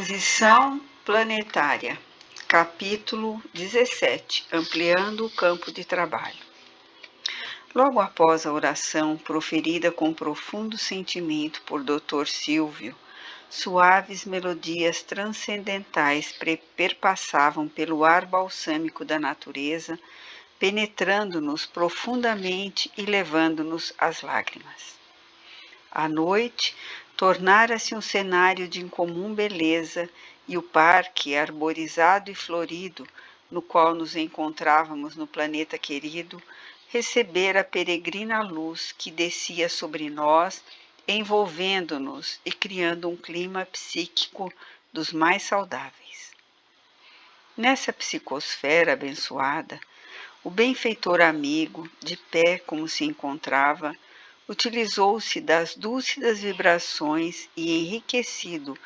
Transição planetária, capítulo 17, ampliando o campo de trabalho. Logo após a oração proferida com profundo sentimento por Dr. Silvio, suaves melodias transcendentais perpassavam pelo ar balsâmico da natureza, penetrando-nos profundamente e levando-nos às lágrimas. À noite, tornara-se um cenário de incomum beleza e o parque arborizado e florido, no qual nos encontrávamos no planeta querido, recebera a peregrina luz que descia sobre nós, envolvendo-nos e criando um clima psíquico dos mais saudáveis. Nessa psicosfera abençoada, o benfeitor amigo, de pé como se encontrava, utilizou-se das dúlcidas vibrações e, enriquecido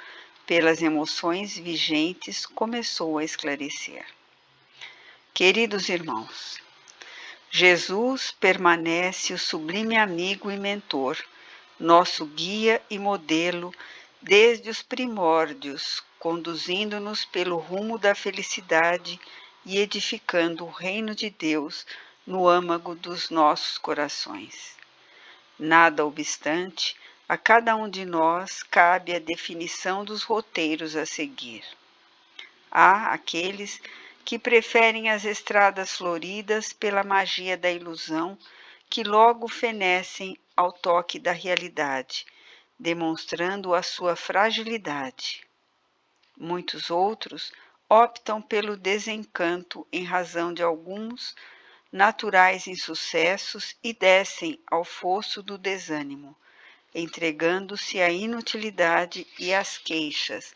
pelas emoções vigentes, começou a esclarecer. Queridos irmãos, Jesus permanece o sublime amigo e mentor, nosso guia e modelo desde os primórdios, conduzindo-nos pelo rumo da felicidade e edificando o reino de Deus no âmago dos nossos corações. Nada obstante, a cada um de nós cabe a definição dos roteiros a seguir. Há aqueles que preferem as estradas floridas pela magia da ilusão, que logo fenecem ao toque da realidade, demonstrando a sua fragilidade. Muitos outros optam pelo desencanto em razão de alguns naturais insucessos e descem ao fosso do desânimo, entregando-se à inutilidade e às queixas,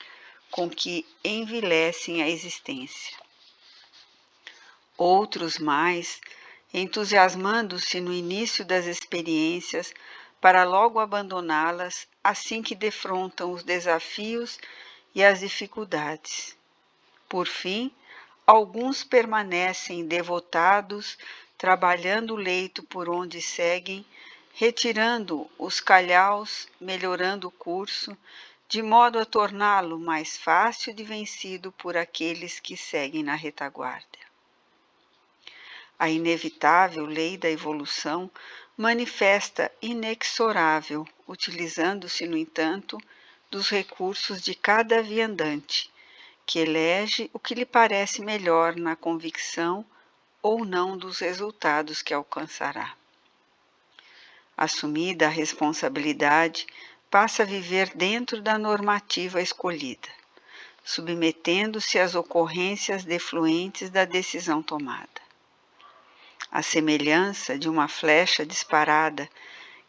com que envilecem a existência. Outros mais, entusiasmando-se no início das experiências, para logo abandoná-las assim que defrontam os desafios e as dificuldades. Por fim, alguns permanecem devotados, trabalhando o leito por onde seguem, retirando os calhaus, melhorando o curso, de modo a torná-lo mais fácil de vencido por aqueles que seguem na retaguarda. A inevitável lei da evolução manifesta inexorável, utilizando-se, no entanto, dos recursos de cada viandante, que elege o que lhe parece melhor na convicção ou não dos resultados que alcançará. Assumida a responsabilidade, passa a viver dentro da normativa escolhida, submetendo-se às ocorrências defluentes da decisão tomada. A semelhança de uma flecha disparada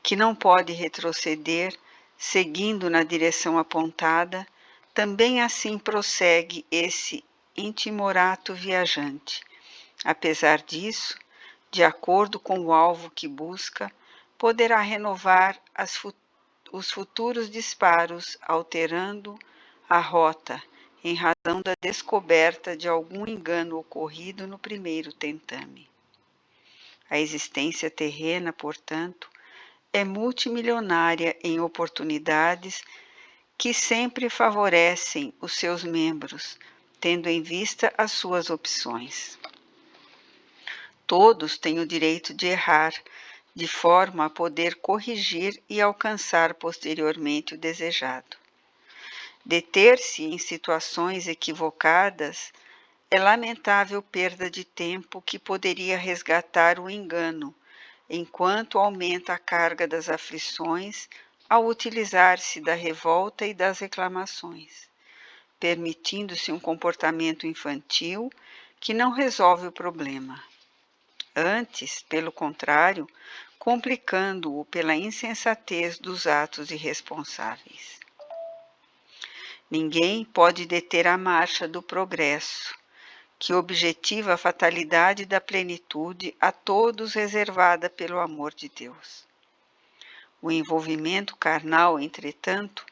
que não pode retroceder, seguindo na direção apontada, também assim prossegue esse intimorato viajante. Apesar disso, de acordo com o alvo que busca, poderá renovar os futuros disparos, alterando a rota em razão da descoberta de algum engano ocorrido no primeiro tentame. A existência terrena, portanto, é multimilionária em oportunidades que sempre favorecem os seus membros, tendo em vista as suas opções. Todos têm o direito de errar, de forma a poder corrigir e alcançar posteriormente o desejado. Deter-se em situações equivocadas é lamentável perda de tempo que poderia resgatar o engano, enquanto aumenta a carga das aflições ao utilizar-se da revolta e das reclamações, permitindo-se um comportamento infantil que não resolve o problema. Antes, pelo contrário, complicando-o pela insensatez dos atos irresponsáveis. Ninguém pode deter a marcha do progresso, que objetiva a fatalidade da plenitude a todos reservada pelo amor de Deus. O envolvimento carnal, entretanto,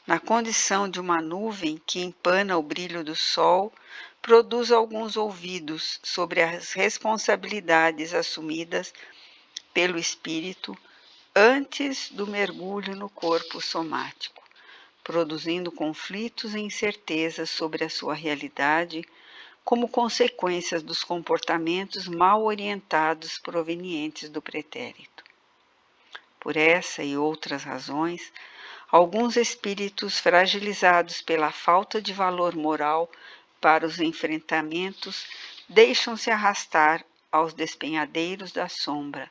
na condição de uma nuvem que empana o brilho do sol, produz alguns ouvidos sobre as responsabilidades assumidas pelo espírito antes do mergulho no corpo somático, produzindo conflitos e incertezas sobre a sua realidade, como consequências dos comportamentos mal orientados provenientes do pretérito. Por essa e outras razões, alguns espíritos fragilizados pela falta de valor moral para os enfrentamentos deixam-se arrastar aos despenhadeiros da sombra,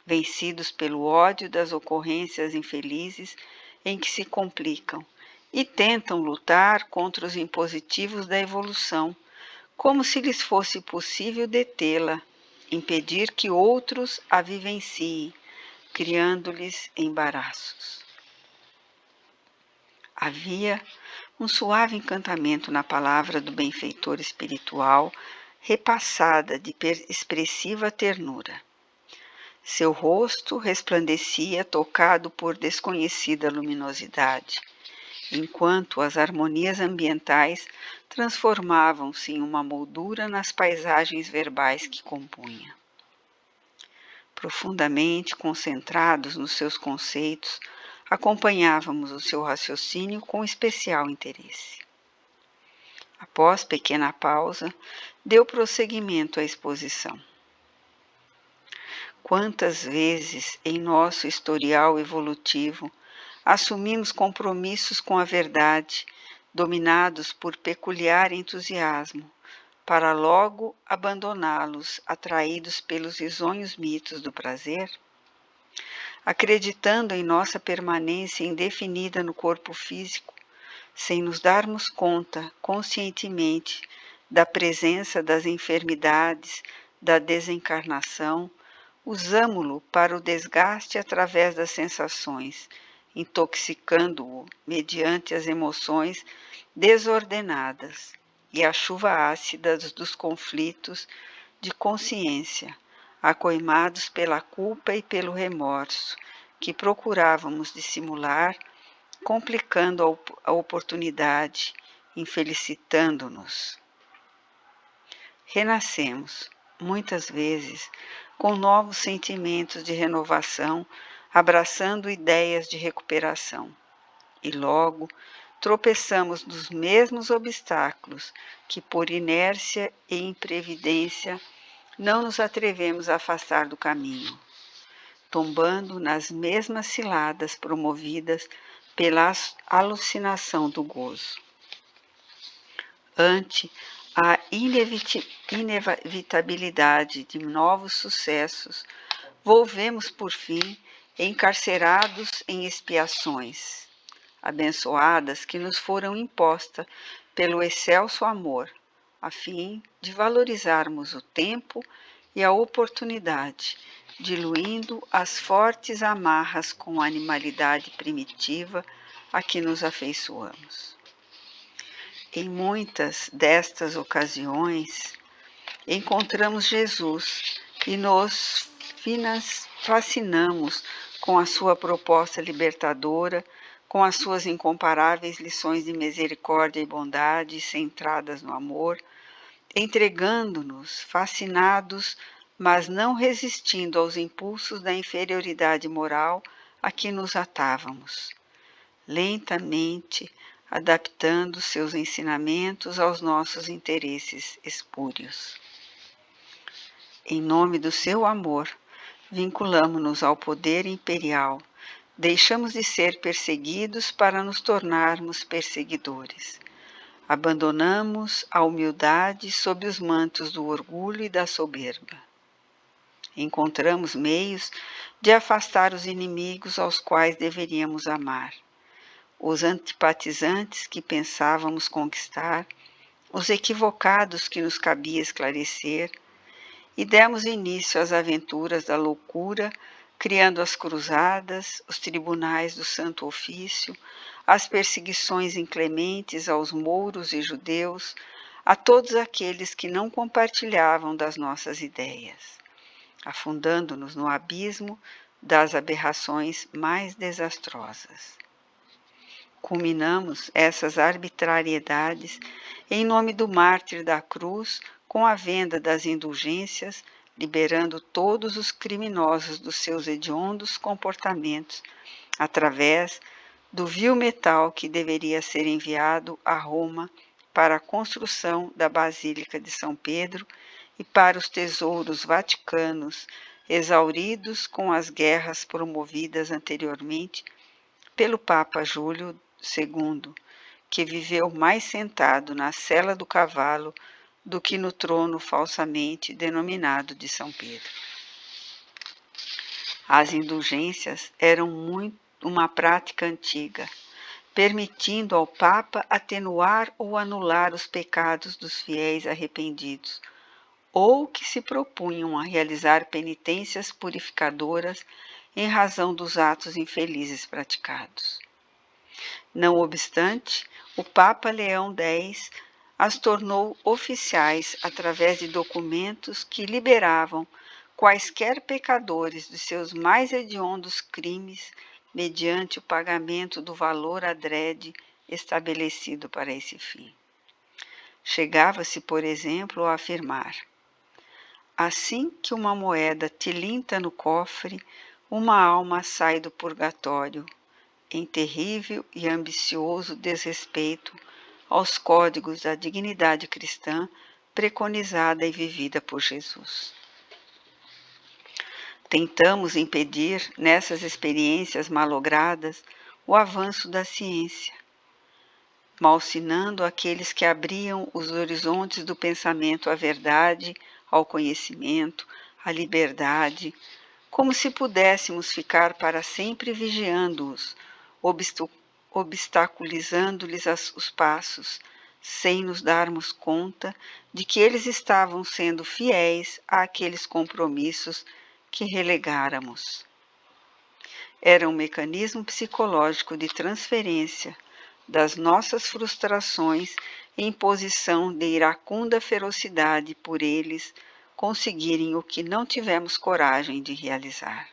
vencidos pelo ódio das ocorrências infelizes em que se complicam, e tentam lutar contra os impositivos da evolução, como se lhes fosse possível detê-la, impedir que outros a vivenciem, criando-lhes embaraços. Havia um suave encantamento na palavra do benfeitor espiritual, repassada de expressiva ternura. Seu rosto resplandecia tocado por desconhecida luminosidade, enquanto as harmonias ambientais transformavam-se em uma moldura nas paisagens verbais que compunha. Profundamente concentrados nos seus conceitos, acompanhávamos o seu raciocínio com especial interesse. Após pequena pausa, deu prosseguimento à exposição. Quantas vezes em nosso historial evolutivo assumimos compromissos com a verdade, dominados por peculiar entusiasmo, para logo abandoná-los, atraídos pelos risonhos mitos do prazer? Acreditando em nossa permanência indefinida no corpo físico, sem nos darmos conta conscientemente da presença das enfermidades, da desencarnação, usamo-lo para o desgaste através das sensações, intoxicando-o mediante as emoções desordenadas e a chuva ácida dos conflitos de consciência, acoimados pela culpa e pelo remorso, que procurávamos dissimular, complicando a oportunidade, infelicitando-nos. Renascemos, muitas vezes, com novos sentimentos de renovação, abraçando ideias de recuperação. E logo tropeçamos nos mesmos obstáculos que, por inércia e imprevidência, não nos atrevemos a afastar do caminho, tombando nas mesmas ciladas promovidas pela alucinação do gozo. Ante a inevitabilidade de novos sucessos, volvemos por fim encarcerados em expiações, abençoadas que nos foram impostas pelo excelso amor, a fim de valorizarmos o tempo e a oportunidade, diluindo as fortes amarras com a animalidade primitiva a que nos afeiçoamos. Em muitas destas ocasiões, encontramos Jesus e nos fascinamos com a sua proposta libertadora, com as suas incomparáveis lições de misericórdia e bondade centradas no amor, entregando-nos, fascinados, mas não resistindo aos impulsos da inferioridade moral a que nos atávamos. Lentamente, adaptando seus ensinamentos aos nossos interesses espúrios. Em nome do seu amor, vinculamo-nos ao poder imperial, deixamos de ser perseguidos para nos tornarmos perseguidores. Abandonamos a humildade sob os mantos do orgulho e da soberba. Encontramos meios de afastar os inimigos aos quais deveríamos amar, os antipatizantes que pensávamos conquistar, os equivocados que nos cabia esclarecer, e demos início às aventuras da loucura, criando as cruzadas, os tribunais do Santo Ofício, as perseguições inclementes aos mouros e judeus, a todos aqueles que não compartilhavam das nossas ideias, afundando-nos no abismo das aberrações mais desastrosas. Culminamos essas arbitrariedades em nome do mártir da cruz com a venda das indulgências, liberando todos os criminosos dos seus hediondos comportamentos, através do vil metal que deveria ser enviado a Roma para a construção da Basílica de São Pedro e para os tesouros vaticanos exauridos com as guerras promovidas anteriormente pelo Papa Júlio II, que viveu mais sentado na sela do cavalo do que no trono falsamente denominado de São Pedro. As indulgências eram uma prática antiga, permitindo ao Papa atenuar ou anular os pecados dos fiéis arrependidos, ou que se propunham a realizar penitências purificadoras em razão dos atos infelizes praticados. Não obstante, o Papa Leão X as tornou oficiais através de documentos que liberavam quaisquer pecadores dos seus mais hediondos crimes mediante o pagamento do valor adrede estabelecido para esse fim. Chegava-se, por exemplo, a afirmar: assim que uma moeda tilinta no cofre, uma alma sai do purgatório, em terrível e ambicioso desrespeito aos códigos da dignidade cristã preconizada e vivida por Jesus. Tentamos impedir, nessas experiências malogradas, o avanço da ciência, malsinando aqueles que abriam os horizontes do pensamento à verdade, ao conhecimento, à liberdade, como se pudéssemos ficar para sempre vigiando-os, obstaculizando-lhes os passos, sem nos darmos conta de que eles estavam sendo fiéis àqueles compromissos que relegáramos. Era um mecanismo psicológico de transferência das nossas frustrações em posição de iracunda ferocidade por eles conseguirem o que não tivemos coragem de realizar.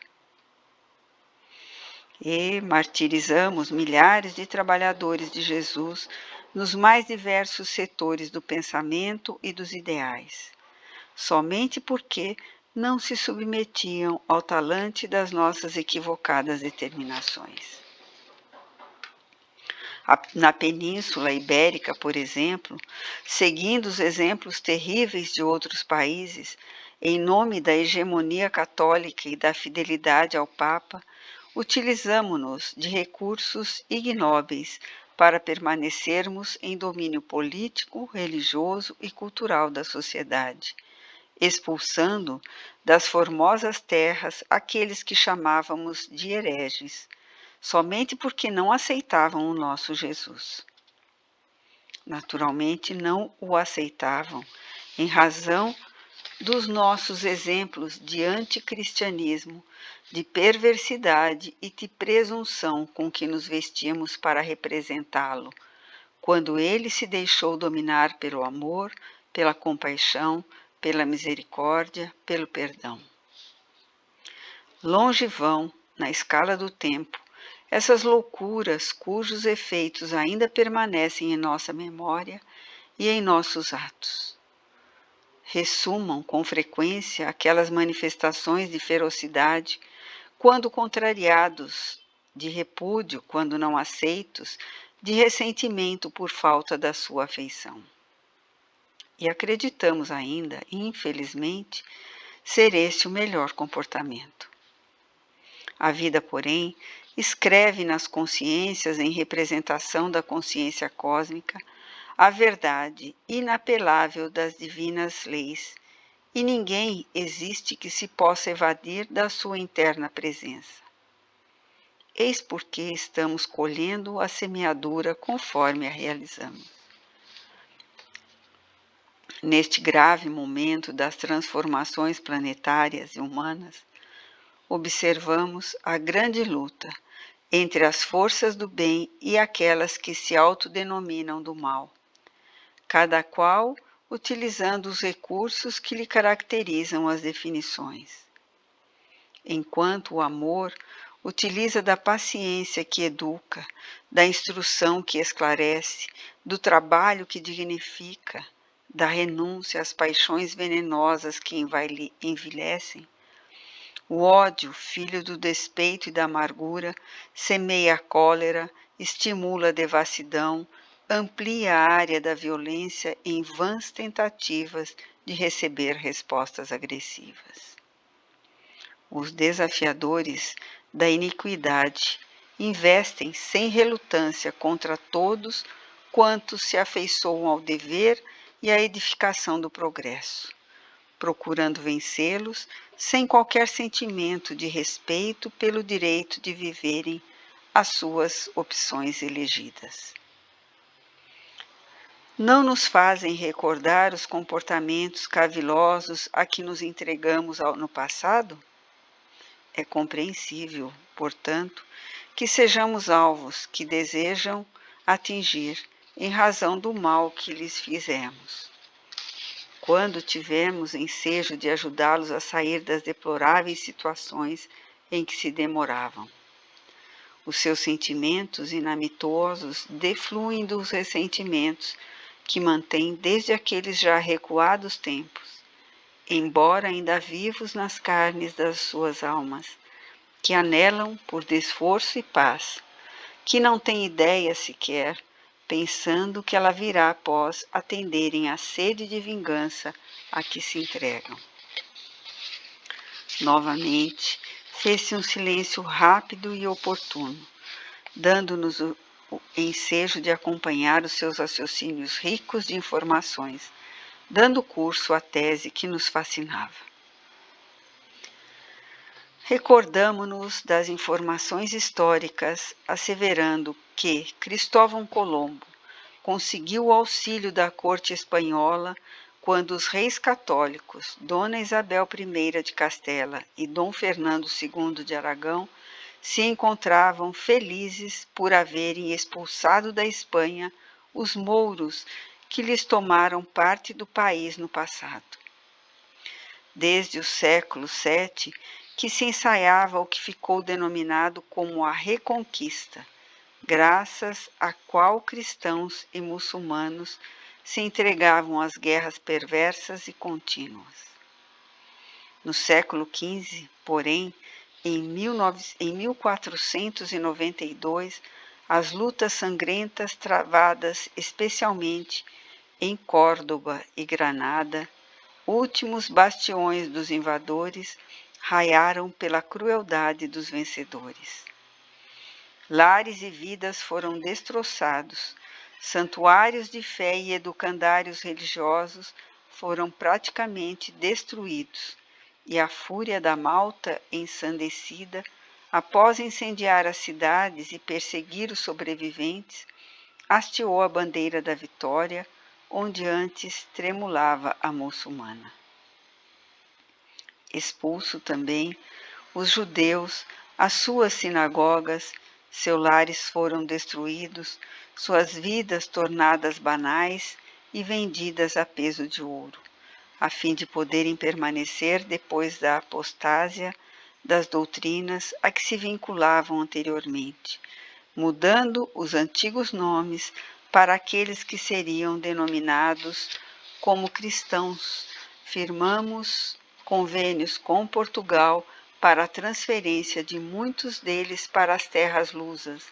E martirizamos milhares de trabalhadores de Jesus nos mais diversos setores do pensamento e dos ideais, somente porque não se submetiam ao talante das nossas equivocadas determinações. Na Península Ibérica, por exemplo, seguindo os exemplos terríveis de outros países, em nome da hegemonia católica e da fidelidade ao Papa, utilizamo-nos de recursos ignóbeis para permanecermos em domínio político, religioso e cultural da sociedade, expulsando das formosas terras aqueles que chamávamos de hereges, somente porque não aceitavam o nosso Jesus. Naturalmente não o aceitavam, em razão dos nossos exemplos de anticristianismo, de perversidade e de presunção com que nos vestíamos para representá-lo, quando ele se deixou dominar pelo amor, pela compaixão, pela misericórdia, pelo perdão. Longe vão, na escala do tempo, essas loucuras cujos efeitos ainda permanecem em nossa memória e em nossos atos. Ressumam com frequência aquelas manifestações de ferocidade quando contrariados, de repúdio quando não aceitos, de ressentimento por falta da sua afeição. E acreditamos ainda, infelizmente, ser este o melhor comportamento. A vida, porém, escreve nas consciências, em representação da consciência cósmica, a verdade inapelável das divinas leis, e ninguém existe que se possa evadir da sua interna presença. Eis porque estamos colhendo a semeadura conforme a realizamos. Neste grave momento das transformações planetárias e humanas, observamos a grande luta entre as forças do bem e aquelas que se autodenominam do mal, cada qual utilizando os recursos que lhe caracterizam as definições. Enquanto o amor utiliza da paciência que educa, da instrução que esclarece, do trabalho que dignifica, da renúncia às paixões venenosas que envilecem, o ódio, filho do despeito e da amargura, semeia a cólera estimula a devassidão, amplia a área da violência em vãs tentativas de receber respostas agressivas. Os desafiadores da iniquidade investem sem relutância contra todos quantos se afeiçoam ao dever e à edificação do progresso, procurando vencê-los sem qualquer sentimento de respeito pelo direito de viverem as suas opções elegidas. Não nos fazem recordar os comportamentos cavilosos a que nos entregamos no passado? É compreensível, portanto, que sejamos alvos que desejam atingir em razão do mal que lhes fizemos. Quando tivemos ensejo de ajudá-los a sair das deploráveis situações em que se demoravam. Os seus sentimentos inamitosos defluem dos ressentimentos que mantêm desde aqueles já recuados tempos, embora ainda vivos nas carnes das suas almas, que anelam por desforço e paz, que não têm ideia sequer, pensando que ela virá após atenderem à sede de vingança a que se entregam. Novamente, fez-se um silêncio rápido e oportuno, dando-nos o ensejo de acompanhar os seus raciocínios ricos de informações, dando curso à tese que nos fascinava. Recordamo-nos das informações históricas asseverando que Cristóvão Colombo conseguiu o auxílio da corte espanhola quando os reis católicos, Dona Isabel I de Castela e Dom Fernando II de Aragão, se encontravam felizes por haverem expulsado da Espanha os mouros que lhes tomaram parte do país no passado. Desde o século VII, que se ensaiava o que ficou denominado como a Reconquista, graças à qual cristãos e muçulmanos se entregavam às guerras perversas e contínuas. No século XV, porém, em 1492, as lutas sangrentas travadas especialmente em Córdoba e Granada, últimos bastiões dos invasores, raiaram pela crueldade dos vencedores. Lares e vidas foram destroçados, santuários de fé e educandários religiosos foram praticamente destruídos, e a fúria da Malta ensandecida, após incendiar as cidades e perseguir os sobreviventes, hasteou a bandeira da vitória, onde antes tremulava a muçulmana. Expulso também os judeus, as suas sinagogas, seus lares foram destruídos, suas vidas tornadas banais e vendidas a peso de ouro, a fim de poderem permanecer depois da apostásia das doutrinas a que se vinculavam anteriormente, mudando os antigos nomes para aqueles que seriam denominados como cristãos. Firmamos convênios com Portugal para a transferência de muitos deles para as terras lusas,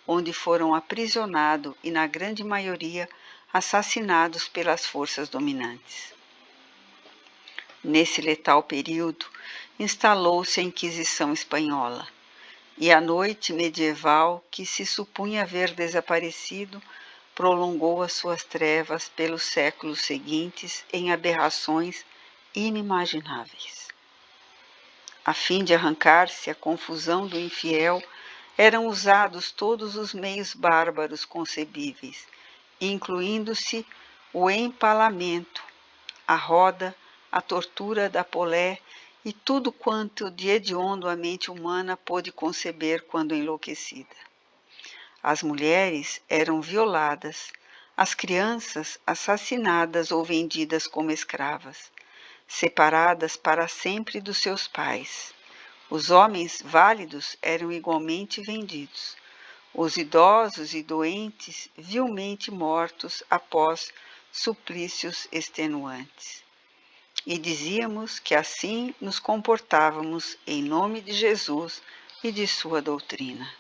onde foram aprisionados e, na grande maioria, assassinados pelas forças dominantes. Nesse letal período, instalou-se a Inquisição Espanhola, e a noite medieval, que se supunha haver desaparecido, prolongou as suas trevas pelos séculos seguintes em aberrações inimagináveis. A fim de arrancar-se a confusão do infiel, eram usados todos os meios bárbaros concebíveis, incluindo-se o empalamento, a roda, a tortura da polé e tudo quanto de hediondo a mente humana pôde conceber quando enlouquecida. As mulheres eram violadas, as crianças assassinadas ou vendidas como escravas, separadas para sempre dos seus pais. Os homens válidos eram igualmente vendidos, os idosos e doentes vilmente mortos após suplícios extenuantes. E dizíamos que assim nos comportávamos em nome de Jesus e de sua doutrina.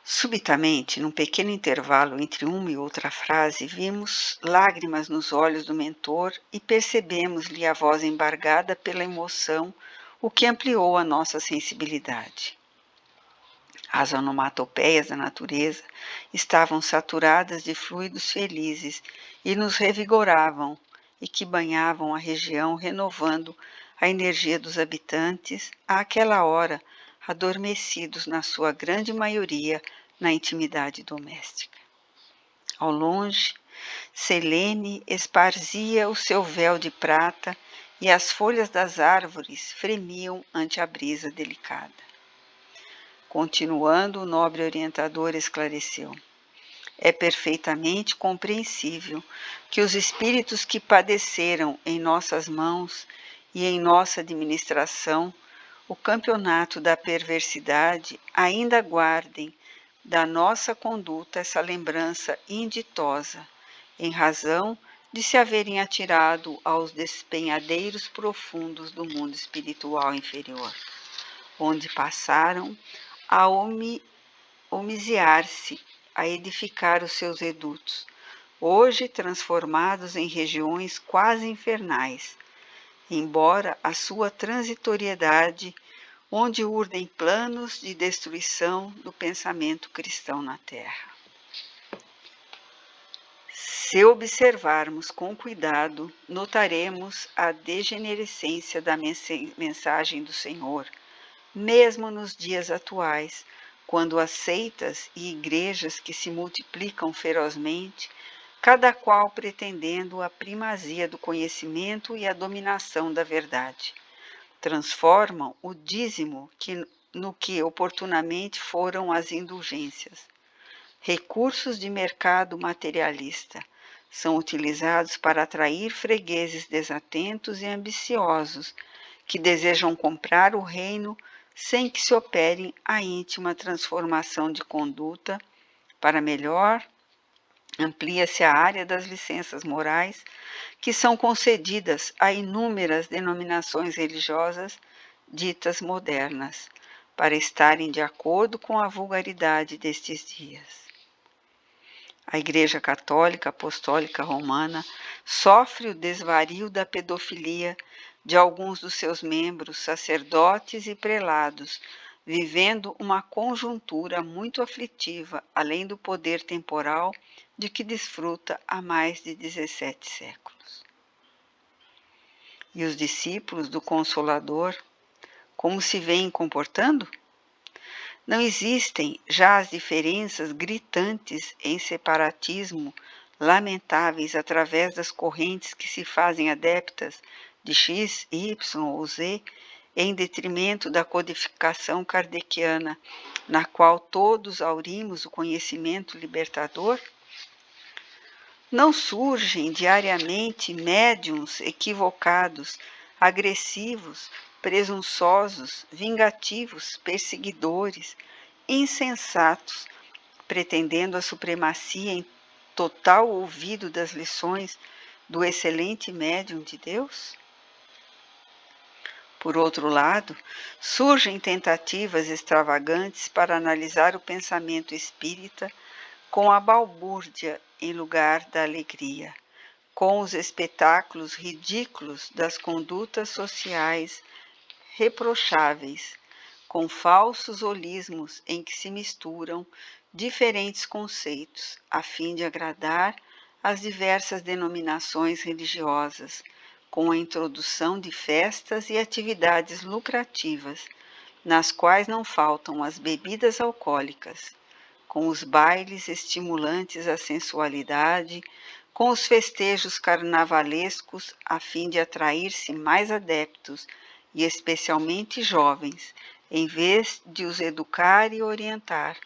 Subitamente, num pequeno intervalo entre uma e outra frase, vimos lágrimas nos olhos do mentor e percebemos-lhe a voz embargada pela emoção, o que ampliou a nossa sensibilidade. As onomatopeias da natureza estavam saturadas de fluidos felizes e nos revigoravam e que banhavam a região, renovando a energia dos habitantes, àquela hora adormecidos na sua grande maioria na intimidade doméstica. Ao longe, Selene esparzia o seu véu de prata e as folhas das árvores fremiam ante a brisa delicada. Continuando, o nobre orientador esclareceu: é perfeitamente compreensível que os espíritos que padeceram em nossas mãos e em nossa administração o campeonato da perversidade ainda guardem da nossa conduta essa lembrança inditosa, em razão de se haverem atirado aos despenhadeiros profundos do mundo espiritual inferior, onde passaram a homiziar-se, a edificar os seus redutos, hoje transformados em regiões quase infernais, embora a sua transitoriedade, onde urdem planos de destruição do pensamento cristão na Terra. Se observarmos com cuidado, notaremos a degenerescência da mensagem do Senhor, mesmo nos dias atuais, quando as seitas e igrejas que se multiplicam ferozmente, cada qual pretendendo a primazia do conhecimento e a dominação da verdade, transformam o dízimo no que oportunamente foram as indulgências. Recursos de mercado materialista são utilizados para atrair fregueses desatentos e ambiciosos que desejam comprar o reino sem que se opere a íntima transformação de conduta. Para melhor, amplia-se a área das licenças morais que são concedidas a inúmeras denominações religiosas ditas modernas, para estarem de acordo com a vulgaridade destes dias. A Igreja Católica Apostólica Romana sofre o desvario da pedofilia de alguns dos seus membros, sacerdotes e prelados, vivendo uma conjuntura muito aflitiva, além do poder temporal de que desfruta há mais de 17 séculos. E os discípulos do Consolador, como se vêm comportando? Não existem já as diferenças gritantes em separatismo lamentáveis através das correntes que se fazem adeptas de X, Y ou Z, em detrimento da codificação kardeciana, na qual todos aurimos o conhecimento libertador? Não surgem diariamente médiuns equivocados, agressivos, presunçosos, vingativos, perseguidores, insensatos, pretendendo a supremacia em total ouvido das lições do excelente médium de Deus? Por outro lado, surgem tentativas extravagantes para analisar o pensamento espírita com a balbúrdia em lugar da alegria, com os espetáculos ridículos das condutas sociais reprocháveis, com falsos holismos em que se misturam diferentes conceitos, a fim de agradar as diversas denominações religiosas, com a introdução de festas e atividades lucrativas, nas quais não faltam as bebidas alcoólicas, com os bailes estimulantes à sensualidade, com os festejos carnavalescos, a fim de atrair-se mais adeptos, e especialmente jovens, em vez de os educar e orientar,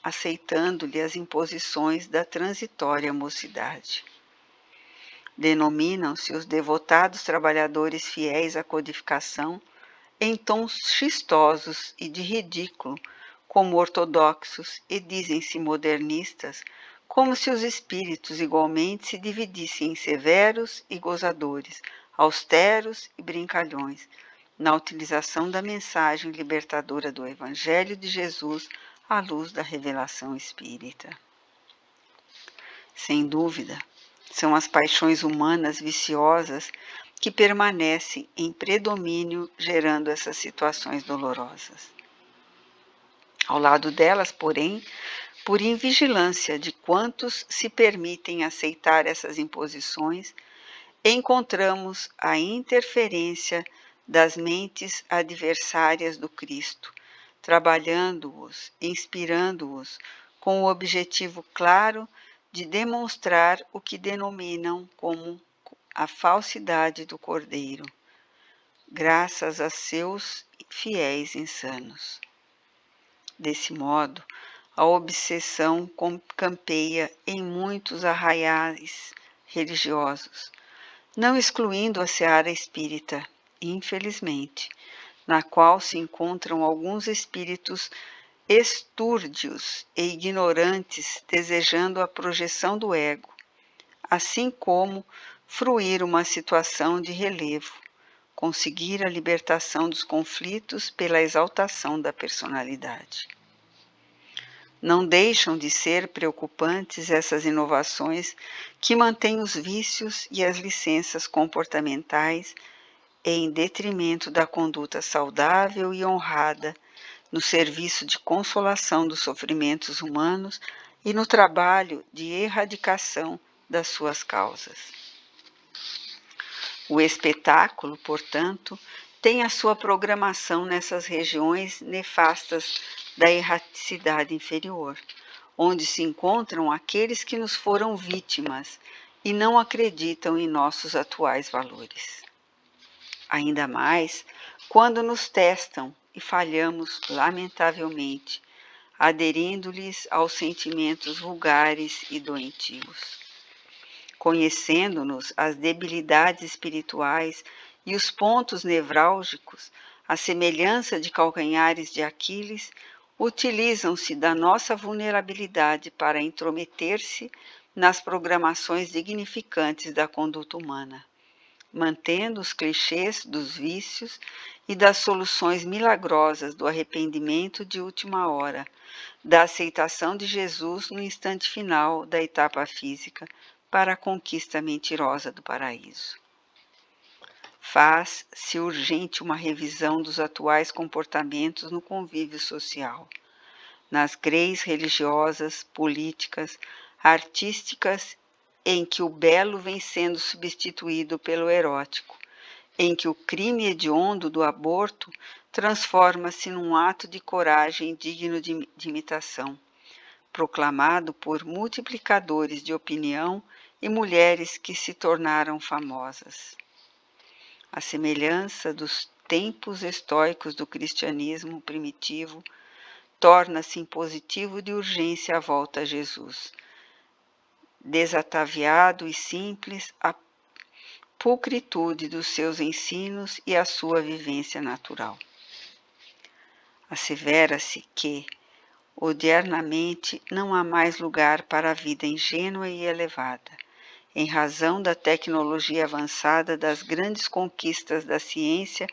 aceitando-lhe as imposições da transitória mocidade. Denominam-se os devotados trabalhadores fiéis à codificação em tons chistosos e de ridículo, como ortodoxos, e dizem-se modernistas, como se os espíritos igualmente se dividissem em severos e gozadores, austeros e brincalhões, na utilização da mensagem libertadora do Evangelho de Jesus à luz da revelação espírita. Sem dúvida, são as paixões humanas viciosas que permanecem em predomínio, gerando essas situações dolorosas. Ao lado delas, porém, por invigilância de quantos se permitem aceitar essas imposições, encontramos a interferência das mentes adversárias do Cristo, trabalhando-os, inspirando-os, com o objetivo claro de demonstrar o que denominam como a falsidade do Cordeiro, graças a seus fiéis insanos. Desse modo, a obsessão campeia em muitos arraiais religiosos, não excluindo a seara espírita, infelizmente, na qual se encontram alguns espíritos estúrdios e ignorantes desejando a projeção do ego, assim como fruir uma situação de relevo, conseguir a libertação dos conflitos pela exaltação da personalidade. Não deixam de ser preocupantes essas inovações que mantêm os vícios e as licenças comportamentais em detrimento da conduta saudável e honrada, no serviço de consolação dos sofrimentos humanos e no trabalho de erradicação das suas causas. O espetáculo, portanto, tem a sua programação nessas regiões nefastas da erraticidade inferior, onde se encontram aqueles que nos foram vítimas e não acreditam em nossos atuais valores. Ainda mais quando nos testam e falhamos lamentavelmente, aderindo-lhes aos sentimentos vulgares e doentios. Conhecendo-nos as debilidades espirituais e os pontos nevrálgicos, à semelhança de calcanhares de Aquiles, utilizam-se da nossa vulnerabilidade para intrometer-se nas programações dignificantes da conduta humana, mantendo os clichês dos vícios e das soluções milagrosas do arrependimento de última hora, da aceitação de Jesus no instante final da etapa física para a conquista mentirosa do paraíso. Faz-se urgente uma revisão dos atuais comportamentos no convívio social, nas greis religiosas, políticas, artísticas, em que o belo vem sendo substituído pelo erótico, em que o crime hediondo do aborto transforma-se num ato de coragem digno de imitação, proclamado por multiplicadores de opinião e mulheres que se tornaram famosas. A semelhança dos tempos estoicos do cristianismo primitivo, torna-se impositivo de urgência a volta a Jesus. Desataviado e simples, a pulcritude dos seus ensinos e a sua vivência natural. Assevera-se que, odiernamente, não há mais lugar para a vida ingênua e elevada, em razão da tecnologia avançada, das grandes conquistas da ciência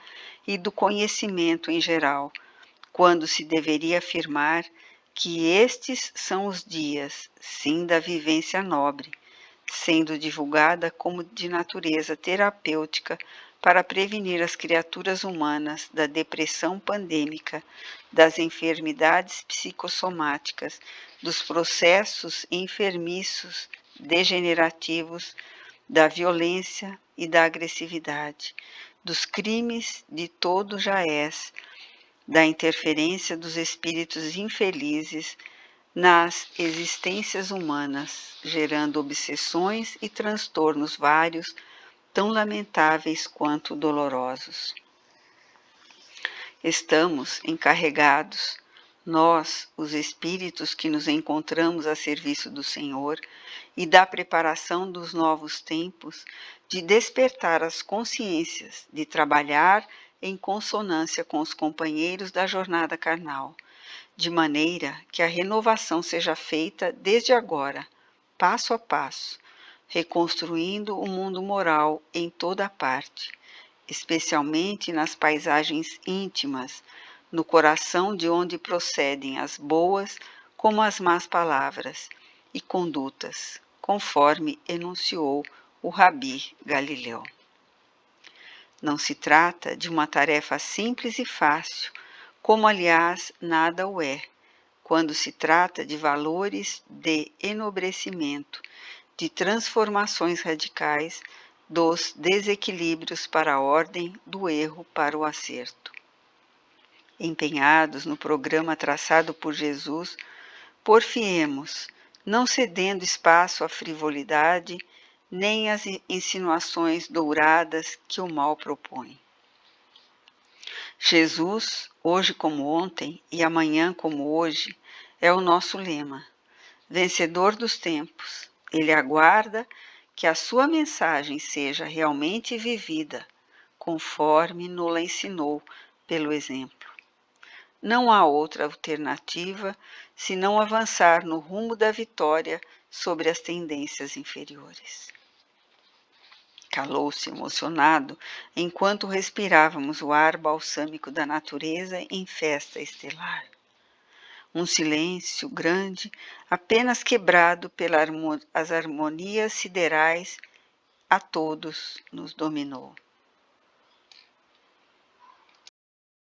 e do conhecimento em geral, quando se deveria afirmar que estes são os dias, sim, da vivência nobre, sendo divulgada como de natureza terapêutica para prevenir as criaturas humanas da depressão pandêmica, das enfermidades psicossomáticas, dos processos enfermiços degenerativos, da violência e da agressividade, dos crimes de todo jaez, da interferência dos espíritos infelizes nas existências humanas, gerando obsessões e transtornos vários, tão lamentáveis quanto dolorosos. Estamos encarregados, nós, os espíritos que nos encontramos a serviço do Senhor e da preparação dos novos tempos, de despertar as consciências, de trabalhar em consonância com os companheiros da jornada carnal, de maneira que a renovação seja feita desde agora, passo a passo, reconstruindo o mundo moral em toda a parte, especialmente nas paisagens íntimas, no coração de onde procedem as boas como as más palavras e condutas, conforme enunciou o Rabi Galileu. Não se trata de uma tarefa simples e fácil, como aliás nada o é, quando se trata de valores de enobrecimento, de transformações radicais, dos desequilíbrios para a ordem, do erro para o acerto. Empenhados no programa traçado por Jesus, porfiemos, não cedendo espaço à frivolidade, nem às insinuações douradas que o mal propõe. Jesus, hoje como ontem e amanhã como hoje, é o nosso lema. Vencedor dos tempos, ele aguarda que a sua mensagem seja realmente vivida, conforme nos ensinou pelo exemplo. Não há outra alternativa senão avançar no rumo da vitória sobre as tendências inferiores. Calou-se emocionado enquanto respirávamos o ar balsâmico da natureza em festa estelar. Um silêncio grande, apenas quebrado pelas harmonias siderais, a todos nos dominou.